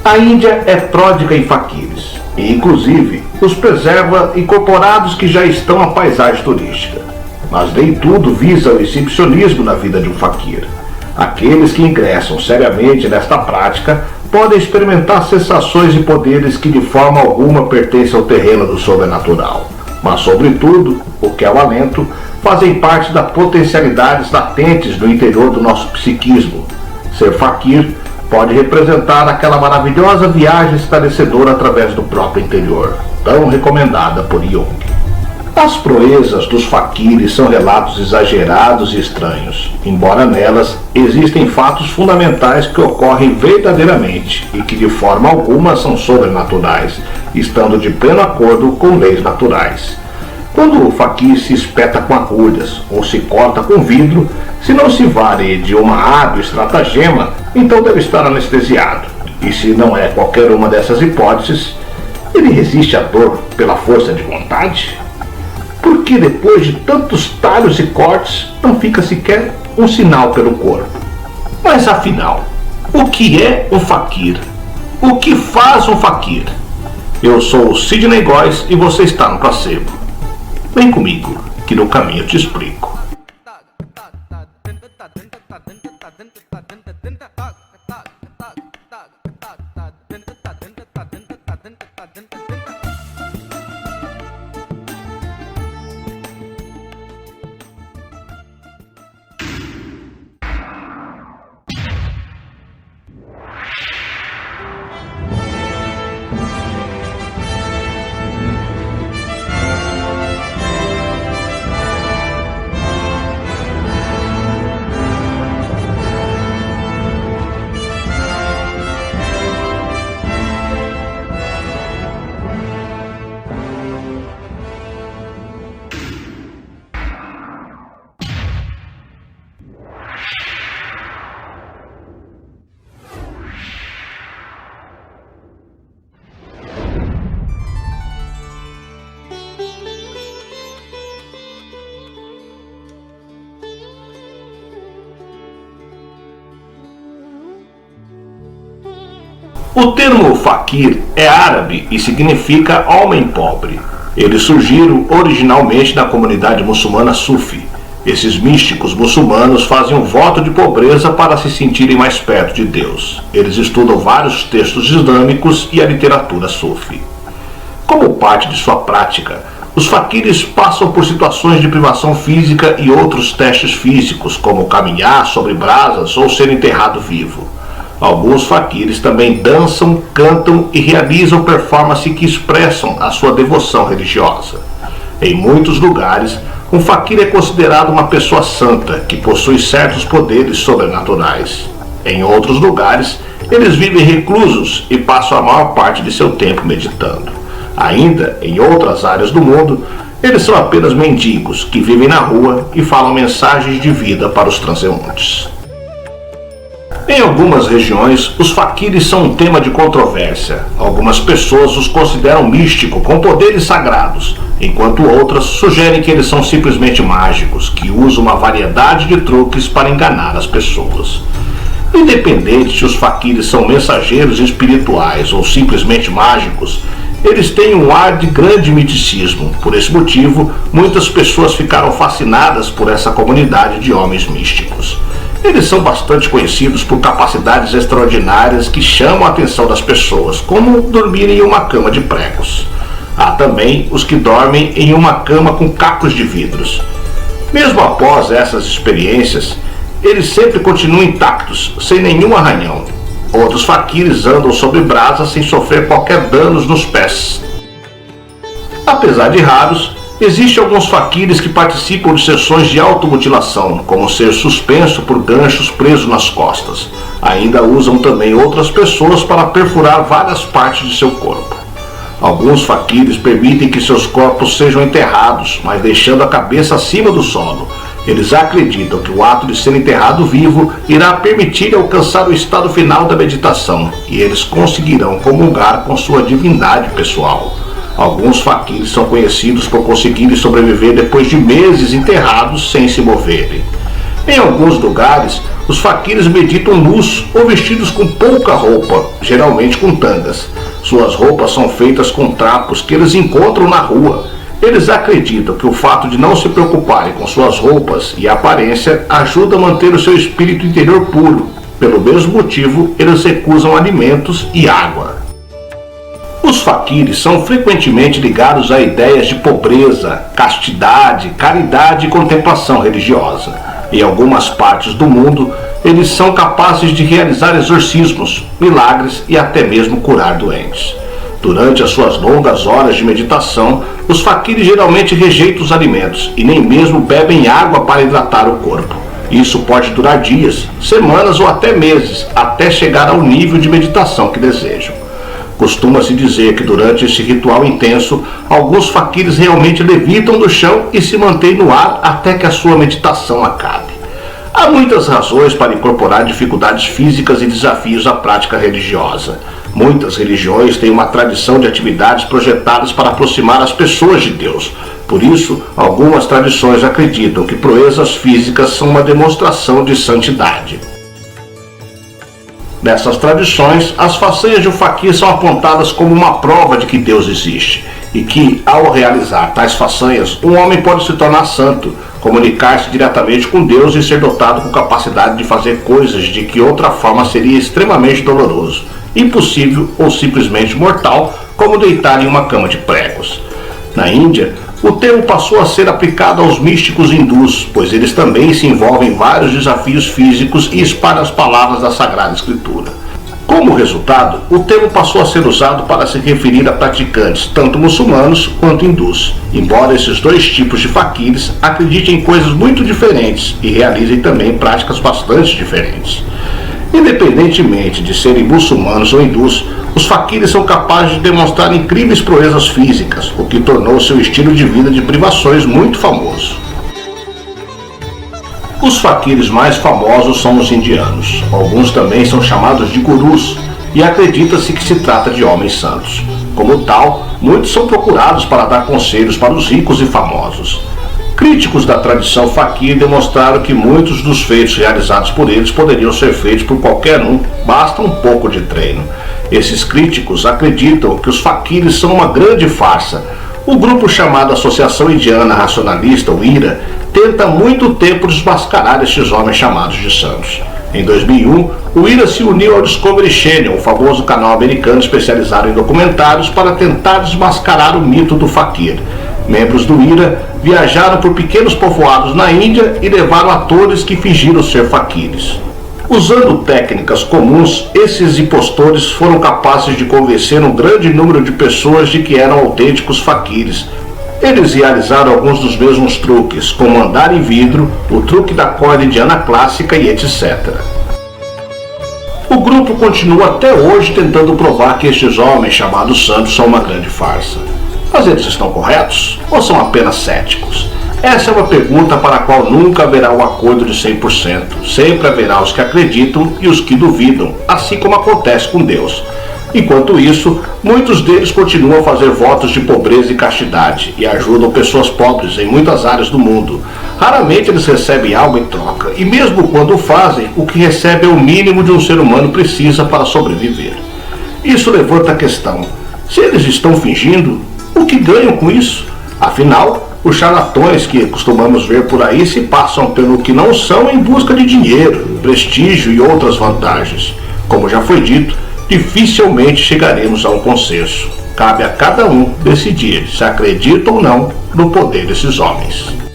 A Índia é pródiga em faquires e, inclusive, os preserva incorporados que já estão à paisagem turística. Mas nem tudo visa o exibicionismo na vida de um faquir. Aqueles que ingressam seriamente nesta prática podem experimentar sensações e poderes que de forma alguma pertencem ao terreno do sobrenatural. Mas, sobretudo, o que é o alento, fazem parte das potencialidades latentes no interior do nosso psiquismo. Ser faquir pode representar aquela maravilhosa viagem esclarecedora através do próprio interior, tão recomendada por Jung. As proezas dos faquires são relatos exagerados e estranhos, embora nelas existem fatos fundamentais que ocorrem verdadeiramente e que de forma alguma são sobrenaturais, estando de pleno acordo com leis naturais. Quando o faquir se espeta com agulhas ou se corta com vidro, se não se vale de uma hábil estratagema, então deve estar anestesiado. E se não é qualquer uma dessas hipóteses, ele resiste à dor pela força de vontade? Porque depois de tantos talhos e cortes, não fica sequer um sinal pelo corpo. Mas afinal, o que é um faquir? O que faz um faquir? Eu sou o Sidney Góes e você está no Placebo. Vem comigo, que no caminho eu te explico. O termo faquir é árabe e significa homem pobre. Eles surgiram originalmente na comunidade muçulmana Sufi. Esses místicos muçulmanos fazem um voto de pobreza para se sentirem mais perto de Deus. Eles estudam vários textos islâmicos e a literatura Sufi. Como parte de sua prática, os faquires passam por situações de privação física e outros testes físicos, como caminhar sobre brasas ou ser enterrado vivo. Alguns faquires também dançam, cantam e realizam performances que expressam a sua devoção religiosa. Em muitos lugares, um faquir é considerado uma pessoa santa que possui certos poderes sobrenaturais. Em outros lugares, eles vivem reclusos e passam a maior parte de seu tempo meditando. Ainda, em outras áreas do mundo, eles são apenas mendigos que vivem na rua e falam mensagens de vida para os transeuntes. Em algumas regiões, os faquires são um tema de controvérsia. Algumas pessoas os consideram místicos com poderes sagrados, enquanto outras sugerem que eles são simplesmente mágicos, que usam uma variedade de truques para enganar as pessoas. Independente se os faquires são mensageiros espirituais ou simplesmente mágicos, eles têm um ar de grande misticismo. Por esse motivo, muitas pessoas ficaram fascinadas por essa comunidade de homens místicos. Eles são bastante conhecidos por capacidades extraordinárias que chamam a atenção das pessoas, como dormir em uma cama de pregos. Há também os que dormem em uma cama com cacos de vidros. Mesmo após essas experiências, eles sempre continuam intactos, sem nenhum arranhão. Outros faquires andam sobre brasas sem sofrer qualquer danos nos pés. Apesar de raros, existem alguns faquires que participam de sessões de automutilação, como ser suspenso por ganchos presos nas costas. Ainda usam também outras pessoas para perfurar várias partes de seu corpo. Alguns faquires permitem que seus corpos sejam enterrados, mas deixando a cabeça acima do solo. Eles acreditam que o ato de ser enterrado vivo irá permitir alcançar o estado final da meditação, e eles conseguirão comungar com sua divindade pessoal. Alguns faquires são conhecidos por conseguirem sobreviver depois de meses enterrados sem se moverem. Em alguns lugares, Os faquires meditam nus ou vestidos com pouca roupa, geralmente com tangas. Suas roupas são feitas com trapos que eles encontram na rua. Eles acreditam que o fato de não se preocuparem com suas roupas e aparência ajuda a manter o seu espírito interior puro. Pelo mesmo motivo, eles recusam alimentos e água. Os faquires são frequentemente ligados a ideias de pobreza, castidade, caridade e contemplação religiosa. Em algumas partes do mundo, eles são capazes de realizar exorcismos, milagres e até mesmo curar doentes. Durante as suas longas horas de meditação, os faquires geralmente rejeitam os alimentos e nem mesmo bebem água para hidratar o corpo. Isso pode durar dias, semanas ou até meses, até chegar ao nível de meditação que desejam. Costuma-se dizer que durante esse ritual intenso, alguns faquires realmente levitam do chão e se mantêm no ar até que a sua meditação acabe. Há muitas razões para incorporar dificuldades físicas e desafios à prática religiosa. Muitas religiões têm uma tradição de atividades projetadas para aproximar as pessoas de Deus. Por isso, algumas tradições acreditam que proezas físicas são uma demonstração de santidade. Nessas tradições, as façanhas de um faquir são apontadas como uma prova de que Deus existe e que, ao realizar tais façanhas, um homem pode se tornar santo, comunicar-se diretamente com Deus e ser dotado com capacidade de fazer coisas de que outra forma seria extremamente doloroso, impossível ou simplesmente mortal, como deitar em uma cama de pregos. Na Índia, o termo passou a ser aplicado aos místicos hindus, pois eles também se envolvem em vários desafios físicos e espalham as palavras da Sagrada Escritura. Como resultado, o termo passou a ser usado para se referir a praticantes, tanto muçulmanos quanto hindus, embora esses dois tipos de faquires acreditem em coisas muito diferentes e realizem também práticas bastante diferentes. Independentemente de serem muçulmanos ou hindus, os faquires são capazes de demonstrar incríveis proezas físicas, o que tornou seu estilo de vida de privações muito famoso. Os faquires mais famosos são os indianos. Alguns também são chamados de gurus e acredita-se que se trata de homens santos. Como tal, muitos são procurados para dar conselhos para os ricos e famosos. Críticos da tradição faquir demonstraram que muitos dos feitos realizados por eles poderiam ser feitos por qualquer um, basta um pouco de treino. Esses críticos acreditam que os faquires são uma grande farsa. O grupo chamado Associação Indiana Racionalista, o IRA, tenta há muito tempo desmascarar estes homens chamados de santos. Em 2001, o IRA se uniu ao Discovery Channel, um famoso canal americano especializado em documentários, para tentar desmascarar o mito do faquir. Membros do IRA viajaram por pequenos povoados na Índia e levaram atores que fingiram ser faquires. Usando técnicas comuns, esses impostores foram capazes de convencer um grande número de pessoas de que eram autênticos faquires. Eles realizaram alguns dos mesmos truques, como andar em vidro, o truque da corda indiana clássica e etc. O grupo continua até hoje tentando provar que estes homens chamados santos são uma grande farsa. Mas eles estão corretos? Ou são apenas céticos? Essa é uma pergunta para a qual nunca haverá um acordo de 100%. Sempre haverá os que acreditam e os que duvidam, assim como acontece com Deus. Enquanto isso, muitos deles continuam a fazer votos de pobreza e castidade e ajudam pessoas pobres em muitas áreas do mundo. Raramente eles recebem algo em troca, e mesmo quando o fazem, o que recebem é o mínimo de um ser humano precisa para sobreviver. Isso levanta a questão: se eles estão fingindo, o que ganham com isso? Afinal, os charlatões que costumamos ver por aí se passam pelo que não são em busca de dinheiro, prestígio e outras vantagens. Como já foi dito, dificilmente chegaremos a um consenso. Cabe a cada um decidir se acredita ou não no poder desses homens.